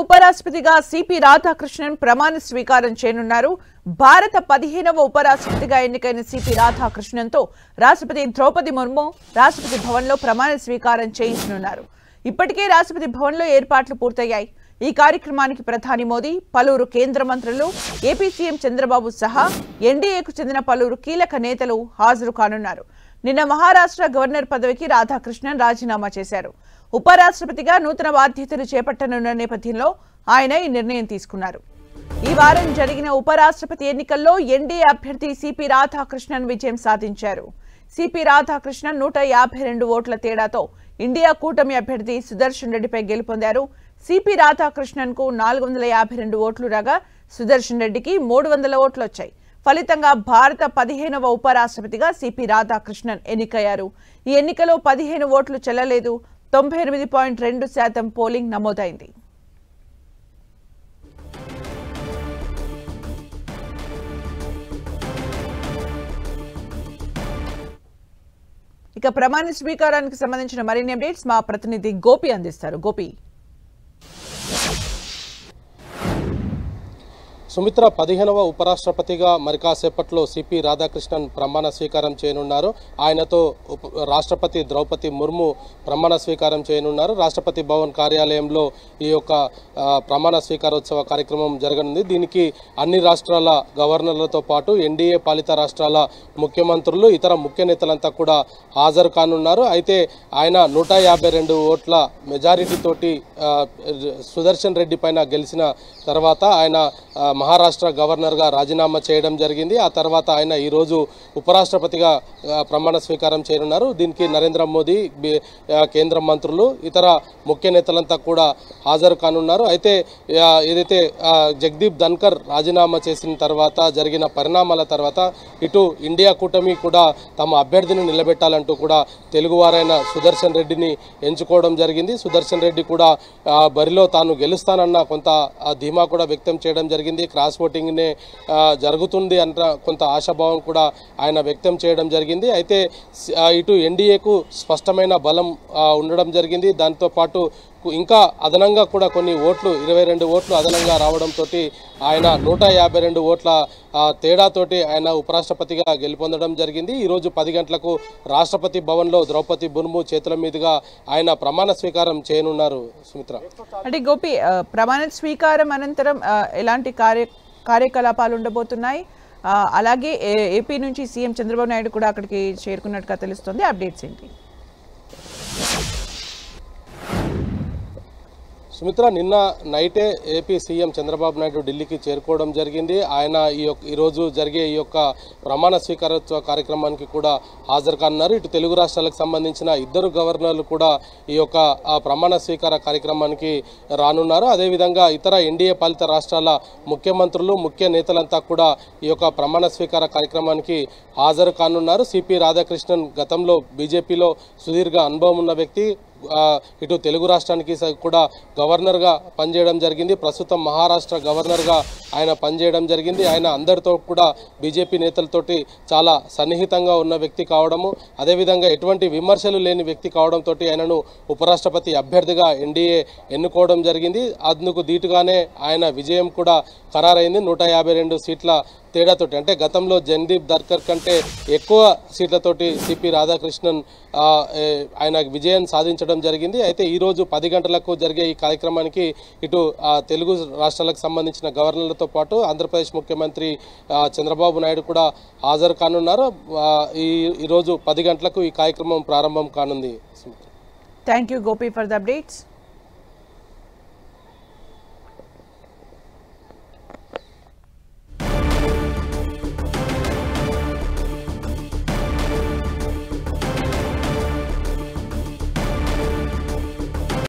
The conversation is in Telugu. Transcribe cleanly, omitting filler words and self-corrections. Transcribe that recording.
ఉపరాష్ట్రపతిగా సిపి రాధాకృష్ణన్ ప్రమాణ స్వీకారం చేయనున్నారు. భారత 15వ ఉపరాష్ట్రపతిగా ఎన్నికైన సిపి రాధాకృష్ణన్తో రాష్ట్రపతి ద్రౌపది ముర్ము రాష్ట్రపతి భవన్లో ప్రమాణ స్వీకారం చేయించనున్నారు. ఇప్పటికే రాష్ట్రపతి భవన్లో ఏర్పాట్లు పూర్తయ్యాయి. ఈ కార్యక్రమానికి ప్రధాని మోదీ, పలువురు కేంద్ర మంత్రులు, ఏపీ సీఎం చంద్రబాబు సహా ఎన్డీఏకు చెందిన పలువురు కీలక నేతలు హాజరు కానున్నారు. నిన్న మహారాష్ట్ర గవర్నర్ పదవికి రాధాకృష్ణన్ రాజీనామా చేశారు. ఉపరాష్ట్రపతిగా నూతన బాధ్యతలు చేపట్టనున్న నేపథ్యంలో ఆయన ఈ నిర్ణయం తీసుకున్నారు. ఈ వారం జరిగిన ఉపరాష్ట్రపతి ఎన్నికల్లో ఎన్డీఏ అభ్యర్థి సిపి రాధాకృష్ణన్ విజయం సాధించారు. సిపి రాధాకృష్ణన్ 152 ఓట్ల తేడాతో ఇండియా కూటమి అభ్యర్థి సుదర్శన్ రెడ్డిపై గెలుపొందారు. సిపి రాధాకృష్ణన్ కు 452 ఓట్లు రాగా సుదర్శన్ రెడ్డికి 300 ఓట్లు వచ్చాయి. ఫలితంగా భారత 15వ ఉపరాష్ట్రపతిగా సిపి రాధాకృష్ణన్ ఎన్నికయ్యారు. ఈ ఎన్నికలో 15 ఓట్లు చెల్లలేదు. 98.2% పోలింగ్ నమోదైంది. ఇక ప్రమాణ స్వీకారానికి సంబంధించిన మరిన్ని అప్డేట్స్ మా ప్రతినిధి గోపి అందిస్తారు. గోపి, సుమిత్ర 15వ ఉపరాష్ట్రపతిగా మరి కాసేపట్లో సిపి రాధాకృష్ణన్ ప్రమాణ స్వీకారం చేయనున్నారు. ఆయనతో రాష్ట్రపతి ద్రౌపది ముర్ము ప్రమాణ స్వీకారం చేయనున్నారు. రాష్ట్రపతి భవన్ కార్యాలయంలో ఈ యొక్క ప్రమాణ స్వీకారోత్సవ కార్యక్రమం జరగనుంది. దీనికి అన్ని రాష్ట్రాల గవర్నర్లతో పాటు ఎన్డీఏ పాలిత రాష్ట్రాల ముఖ్యమంత్రులు, ఇతర ముఖ్య నేతలంతా కూడా హాజరు కానున్నారు. అయితే ఆయన 152 ఓట్ల మెజారిటీతోటి సుదర్శన్ రెడ్డి పైన గెలిచిన తర్వాత ఆయన మహారాష్ట్ర గవర్నర్గా రాజీనామా చేయడం జరిగింది. ఆ తర్వాత ఆయన ఈరోజు ఉపరాష్ట్రపతిగా ప్రమాణ స్వీకారం చేయనున్నారు. దీనికి నరేంద్ర మోదీ, కేంద్ర మంత్రులు, ఇతర ముఖ్య నేతలంతా కూడా హాజరు కానున్నారు. అయితే ఏదైతే జగదీప్ ధన్కర్ రాజీనామా చేసిన తర్వాత జరిగిన పరిణామాల తర్వాత ఇటు ఇండియా కూటమి కూడా తమ అభ్యర్థిని నిలబెట్టాలంటూ కూడా తెలుగువారైన సుదర్శన్ రెడ్డిని ఎంచుకోవడం జరిగింది. సుదర్శన్ రెడ్డి కూడా బరిలో తాను గెలుస్తానన్న కొంత ధీమా కూడా వ్యక్తం చేయడం జరిగింది. క్రాస్ ఓటింగ్నే జరుగుతుంది అన్న కొంత ఆశాభావం కూడా ఆయన వ్యక్తం చేయడం జరిగింది. అయితే ఇటు ఎన్డీఏకు స్పష్టమైన బలం ఉండడం జరిగింది. దాంతోపాటు ఇంకా అదనంగా కూడా కొన్ని ఓట్లు 22 ఓట్లు అదనంగా రావడంతో ఆయన 152 ఓట్ల తేడాతోటి ఆయన ఉపరాష్ట్రపతిగా గెలుపొందడం జరిగింది. ఈరోజు 10 గంటలకు రాష్ట్రపతి భవన్లో ద్రౌపది ముర్ము చేతుల మీదుగా ఆయన ప్రమాణ స్వీకారం చేయనున్నారు. సుమిత్ర, అంటే గోపి, ప్రమాణ స్వీకారం అనంతరం ఎలాంటి కార్యకలాపాలు ఉండబోతున్నాయి? అలాగే ఏపీ నుంచి సీఎం చంద్రబాబు నాయుడు కూడా అక్కడికి చేరుకున్నట్టుగా తెలుస్తుంది. అప్డేట్స్ ఏంటి? సుమిత్ర, నిన్న నైటే ఏపీ సీఎం చంద్రబాబు నాయుడు ఢిల్లీకి చేరుకోవడం జరిగింది. ఆయన ఈరోజు జరిగే ఈ యొక్క ప్రమాణ స్వీకారోత్సవ కార్యక్రమానికి కూడా హాజరు కానున్నారు. ఇటు తెలుగు రాష్ట్రాలకు సంబంధించిన 2 గవర్నర్లు కూడా ఈ యొక్క ప్రమాణ స్వీకార కార్యక్రమానికి రానున్నారు. అదేవిధంగా ఇతర ఎన్డీఏ పాలిత రాష్ట్రాల ముఖ్యమంత్రులు, ముఖ్య నేతలంతా కూడా ఈ యొక్క ప్రమాణ స్వీకార కార్యక్రమానికి హాజరు కానున్నారు. సిపి రాధాకృష్ణన్ గతంలో బీజేపీలో సుదీర్ఘ అనుభవం ఉన్న వ్యక్తి. ఇటు తెలుగు రాష్ట్రానికి కూడా గవర్నర్గా పనిచేయడం జరిగింది. ప్రస్తుతం మహారాష్ట్ర గవర్నర్గా ఆయన పనిచేయడం జరిగింది. ఆయన అందరితో కూడా బీజేపీ నేతలతోటి చాలా సన్నిహితంగా ఉన్న వ్యక్తి కావడము, అదేవిధంగా ఎటువంటి విమర్శలు లేని వ్యక్తి కావడంతో ఆయనను ఉపరాష్ట్రపతి అభ్యర్థిగా ఎన్డీఏ ఎన్నుకోవడం జరిగింది. అందుకు దీటుగానే ఆయన విజయం కూడా ఖరారైంది. 152 సీట్ల తేడాతోటి, అంటే గతంలో జగదీప్ ధన్కర్ కంటే ఎక్కువ సీట్లతోటి సిపి రాధాకృష్ణన్ ఆయన విజయం సాధించడం జరిగింది. అయితే ఈరోజు 10 గంటలకు జరిగే ఈ కార్యక్రమానికి ఇటు తెలుగు రాష్ట్రాలకు సంబంధించిన గవర్నర్లతో పాటు ఆంధ్రప్రదేశ్ ముఖ్యమంత్రి చంద్రబాబు నాయుడు కూడా హాజరు కానున్నారు. ఈరోజు 10 గంటలకు ఈ కార్యక్రమం ప్రారంభం కానుంది. Thank you Gopi for the updates.